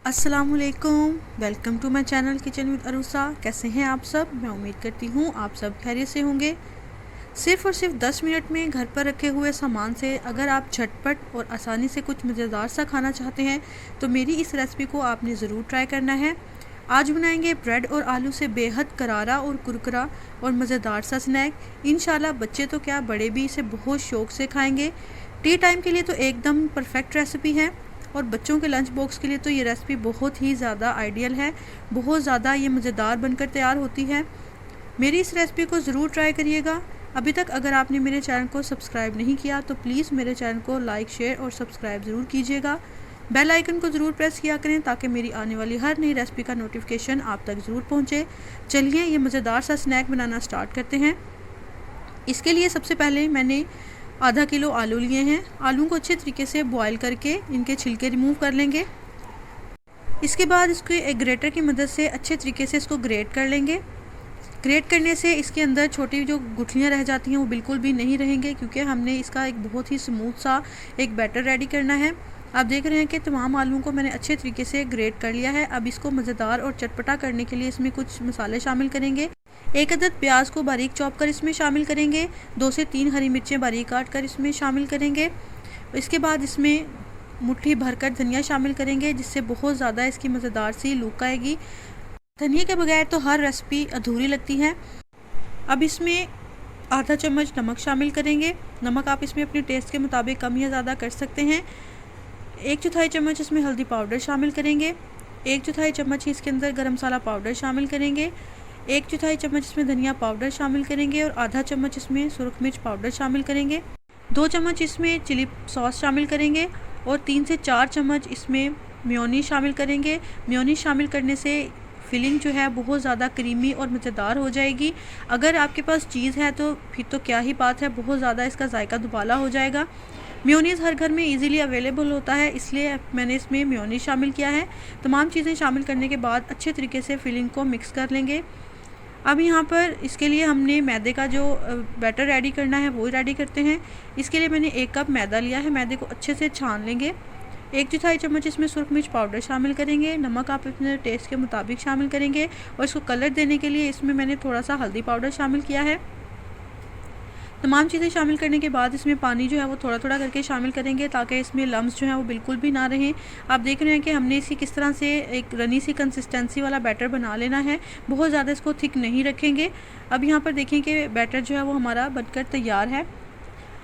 अस्सलामुअलैकुम, welcome to my channel kitchen with Arusa. कैसे हैं आप सब? मैं उम्मीद करती हूँ आप सब खैरियत से होंगे। सिर्फ़ और सिर्फ 10 मिनट में घर पर रखे हुए सामान से अगर आप झटपट और आसानी से कुछ मज़ेदार सा खाना चाहते हैं तो मेरी इस रेसिपी को आपने ज़रूर ट्राई करना है। आज बनाएंगे ब्रेड और आलू से बेहद करारा और कुरकुरा और मज़ेदार सा स्नैक। इंशाल्लाह बच्चे तो क्या, बड़े भी इसे बहुत शौक़ से खाएँगे। टी टाइम के लिए तो एकदम परफेक्ट रेसिपी है और बच्चों के लंच बॉक्स के लिए तो ये रेसिपी बहुत ही ज़्यादा आइडियल है। बहुत ज़्यादा ये मज़ेदार बनकर तैयार होती है। मेरी इस रेसिपी को ज़रूर ट्राई करिएगा। अभी तक अगर आपने मेरे चैनल को सब्सक्राइब नहीं किया तो प्लीज़ मेरे चैनल को लाइक, शेयर और सब्सक्राइब ज़रूर कीजिएगा। बेल आइकन को ज़रूर प्रेस किया करें ताकि मेरी आने वाली हर नई रेसिपी का नोटिफिकेशन आप तक ज़रूर पहुँचे। चलिए ये मज़ेदार सा स्नैक बनाना स्टार्ट करते हैं। इसके लिए सबसे पहले मैंने आधा किलो आलू लिए हैं। आलू को अच्छे तरीके से बॉईल करके इनके छिलके रिमूव कर लेंगे। इसके बाद इसको एक ग्रेटर की मदद से अच्छे तरीके से इसको ग्रेट कर लेंगे। ग्रेट करने से इसके अंदर छोटी जो गुठलियाँ रह जाती हैं वो बिल्कुल भी नहीं रहेंगे, क्योंकि हमने इसका एक बहुत ही स्मूथ सा एक बैटर रेडी करना है। आप देख रहे हैं कि तमाम आलूओं को मैंने अच्छे तरीके से ग्रेट कर लिया है। अब इसको मज़ेदार और चटपटा करने के लिए इसमें कुछ मसाले शामिल करेंगे। एक अदद प्याज को बारीक चॉप कर इसमें शामिल करेंगे। 2 से 3 हरी मिर्चें बारीक काट कर इसमें शामिल करेंगे। इसके बाद इसमें मुट्ठी भरकर धनिया शामिल करेंगे, जिससे बहुत ज़्यादा इसकी मज़ेदार सी लुक आएगी। धनिया के बगैर तो हर रेसिपी अधूरी लगती है। अब इसमें आधा चम्मच नमक शामिल करेंगे। नमक आप इसमें अपने टेस्ट के मुताबिक कम या ज़्यादा कर सकते हैं। 1/4 चम्मच इसमें हल्दी पाउडर शामिल करेंगे। 1/4 चम्मच ही इसके अंदर गरम मसाला पाउडर शामिल करेंगे। 1/4 चम्मच इसमें धनिया पाउडर शामिल करेंगे और आधा चम्मच इसमें सुरख मिर्च पाउडर शामिल करेंगे। 2 चम्मच इसमें चिली सॉस शामिल करेंगे और 3 से 4 चम्मच इसमें मेयोनीज शामिल करेंगे। मेयोनीज शामिल करने से फिलिंग जो है बहुत ज़्यादा क्रीमी और मज़ेदार हो जाएगी। अगर आपके पास चीज़ है तो फिर तो क्या ही बात है, बहुत ज़्यादा इसका जायका दुबाला हो जाएगा। मेयोनीज़ हर घर में इजीली अवेलेबल होता है, इसलिए मैंने इसमें मेयोनीज शामिल किया है। तमाम चीज़ें शामिल करने के बाद अच्छे तरीके से फिलिंग को मिक्स कर लेंगे। अब यहाँ पर इसके लिए हमने मैदे का जो बैटर रेडी करना है वो रेडी करते हैं। इसके लिए मैंने 1 कप मैदा लिया है। मैदे को अच्छे से छान लेंगे। 1/4 चम्मच इसमें सुरख मिर्च पाउडर शामिल करेंगे। नमक आप अपने टेस्ट के मुताबिक शामिल करेंगे और इसको कलर देने के लिए इसमें मैंने थोड़ा सा हल्दी पाउडर शामिल किया है। तमाम चीज़ें शामिल करने के बाद इसमें पानी जो है वो थोड़ा थोड़ा करके शामिल करेंगे ताकि इसमें लम्स जो है वो बिल्कुल भी ना रहें। आप देख रहे हैं कि हमने इसी किस तरह से एक रनी सी कंसिस्टेंसी वाला बैटर बना लेना है। बहुत ज़्यादा इसको थिक नहीं रखेंगे। अब यहाँ पर देखें कि बैटर जो है वो हमारा बनकर तैयार है।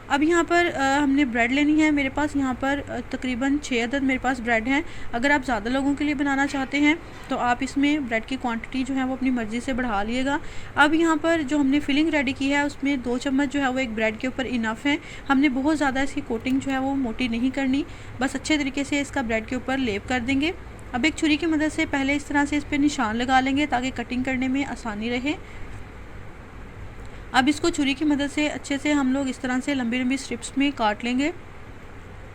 अब यहाँ पर हमने ब्रेड लेनी है। मेरे पास यहाँ पर तकरीबन 6 अदद मेरे पास ब्रेड हैं। अगर आप ज़्यादा लोगों के लिए बनाना चाहते हैं तो आप इसमें ब्रेड की क्वांटिटी जो है वो अपनी मर्ज़ी से बढ़ा लिएगा। अब यहाँ पर जो हमने फिलिंग रेडी की है उसमें 2 चम्मच जो है वो एक ब्रेड के ऊपर इनफ है। हमने बहुत ज़्यादा इसकी कोटिंग जो है वो मोटी नहीं करनी, बस अच्छे तरीके से इसका ब्रेड के ऊपर लेप कर देंगे। अब एक छुरी की मदद से पहले इस तरह से इस पर निशान लगा लेंगे ताकि कटिंग करने में आसानी रहे। अब इसको छुरी की मदद से अच्छे से हम लोग इस तरह से लंबी लंबी स्ट्रिप्स में काट लेंगे।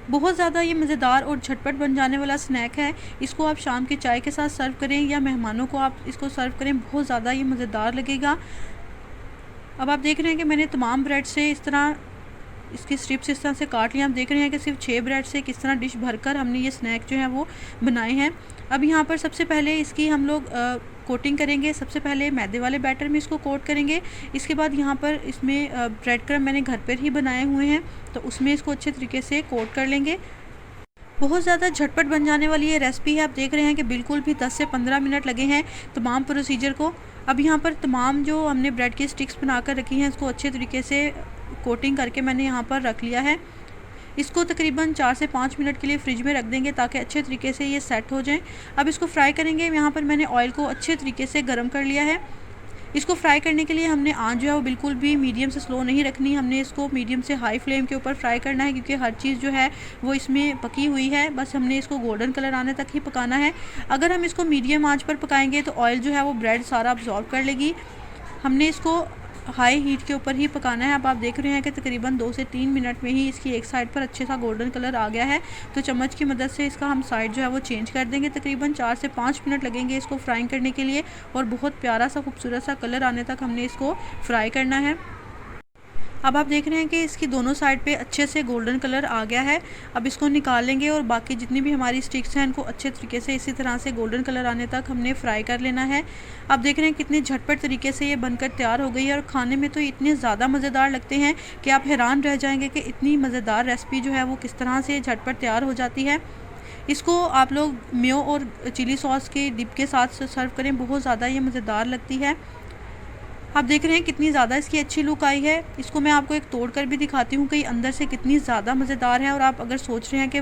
बहुत ज़्यादा ये मज़ेदार और झटपट बन जाने वाला स्नैक है। इसको आप शाम की चाय के साथ सर्व करें या मेहमानों को आप इसको सर्व करें, बहुत ज़्यादा ये मज़ेदार लगेगा। अब आप देख रहे हैं कि मैंने तमाम ब्रेड से इस तरह इसकी स्ट्रिप्स इस तरह से काट लिया। आप देख रहे हैं कि सिर्फ 6 ब्रेड से किस तरह डिश भरकर हमने ये स्नैक जो है वो बनाए हैं। अब यहाँ पर सबसे पहले इसकी हम लोग कोटिंग करेंगे। सबसे पहले मैदे वाले बैटर में इसको कोट करेंगे। इसके बाद यहाँ पर इसमें ब्रेड क्रम्ब मैंने घर पर ही बनाए हुए हैं तो उसमें इसको अच्छे तरीके से कोट कर लेंगे। बहुत ज़्यादा झटपट बन जाने वाली ये रेसिपी है। आप देख रहे हैं कि बिल्कुल भी 10 से 15 मिनट लगे हैं तमाम प्रोसीजर को। अब यहाँ पर तमाम जो हमने ब्रेड की स्टिक्स बनाकर रखी हैं इसको अच्छे तरीके से कोटिंग करके मैंने यहाँ पर रख लिया है। इसको तकरीबन 4 से 5 मिनट के लिए फ्रिज में रख देंगे ताकि अच्छे तरीके से ये सेट हो जाएं। अब इसको फ्राई करेंगे। यहाँ पर मैंने ऑयल को अच्छे तरीके से गर्म कर लिया है। इसको फ्राई करने के लिए हमने आंच जो है वो बिल्कुल भी मीडियम से स्लो नहीं रखनी, हमने इसको मीडियम से हाई फ्लेम के ऊपर फ्राई करना है, क्योंकि हर चीज़ जो है वो इसमें पकी हुई है। बस हमने इसको गोल्डन कलर आने तक ही पकाना है। अगर हम इसको मीडियम आंच पर पकाएंगे तो ऑयल जो है वो ब्रेड सारा अब्जॉर्ब कर लेगी। हमने इसको हाई हीट के ऊपर ही पकाना है। अब आप देख रहे हैं कि तकरीबन 2 से 3 मिनट में ही इसकी एक साइड पर अच्छे सा गोल्डन कलर आ गया है। तो चम्मच की मदद से इसका हम साइड जो है वो चेंज कर देंगे। तकरीबन 4 से 5 मिनट लगेंगे इसको फ्राइंग करने के लिए और बहुत प्यारा सा खूबसूरत सा कलर आने तक हमने इसको फ्राई करना है। अब आप देख रहे हैं कि इसकी दोनों साइड पे अच्छे से गोल्डन कलर आ गया है। अब इसको निकाल लेंगे और बाकी जितनी भी हमारी स्टिक्स हैं इनको अच्छे तरीके से इसी तरह से गोल्डन कलर आने तक हमने फ्राई कर लेना है। आप देख रहे हैं कितनी झटपट तरीके से ये बनकर तैयार हो गई है और खाने में तो इतने ज़्यादा मज़ेदार लगते हैं कि आप हैरान रह जाएंगे कि इतनी मज़ेदार रेसिपी जो है वो किस तरह से झटपट तैयार हो जाती है। इसको आप लोग मेयो और चिली सॉस के डिप के साथ सर्व करें, बहुत ज़्यादा ये मज़ेदार लगती है। आप देख रहे हैं कितनी ज़्यादा इसकी अच्छी लुक आई है। इसको मैं आपको एक तोड़ कर भी दिखाती हूँ कि अंदर से कितनी ज़्यादा मज़ेदार है। और आप अगर सोच रहे हैं कि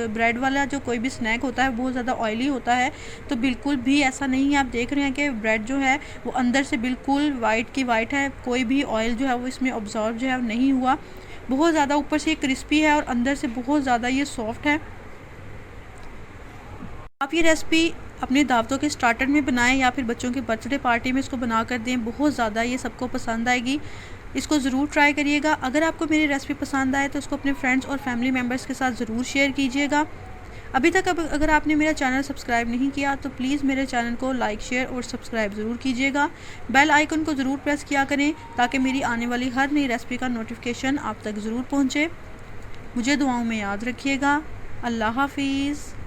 ब्रेड वाला जो कोई भी स्नैक होता है बहुत ज़्यादा ऑयली होता है, तो बिल्कुल भी ऐसा नहीं है। आप देख रहे हैं कि ब्रेड जो है वो अंदर से बिल्कुल वाइट की वाइट है, कोई भी ऑयल जो है वो इसमें ऑब्जॉर्व जो है नहीं हुआ। बहुत ज़्यादा ऊपर से क्रिस्पी है और अंदर से बहुत ज़्यादा ये सॉफ्ट है। आप ये रेसिपी अपनी दावतों के स्टार्टर में बनाएं या फिर बच्चों की बर्थडे पार्टी में इसको बना कर दें, बहुत ज़्यादा ये सबको पसंद आएगी। इसको ज़रूर ट्राई करिएगा। अगर आपको मेरी रेसिपी पसंद आए तो इसको अपने फ्रेंड्स और फैमिली मेम्बर्स के साथ ज़रूर शेयर कीजिएगा। अभी तक अगर आपने मेरा चैनल सब्सक्राइब नहीं किया तो प्लीज़ मेरे चैनल को लाइक शेयर और सब्सक्राइब ज़रूर कीजिएगा। बेल आइकन को ज़रूर प्रेस किया करें ताकि मेरी आने वाली हर नई रेसिपी का नोटिफिकेशन आप तक ज़रूर पहुँचे। मुझे दुआओं में याद रखिएगा। अल्लाह हाफिज़।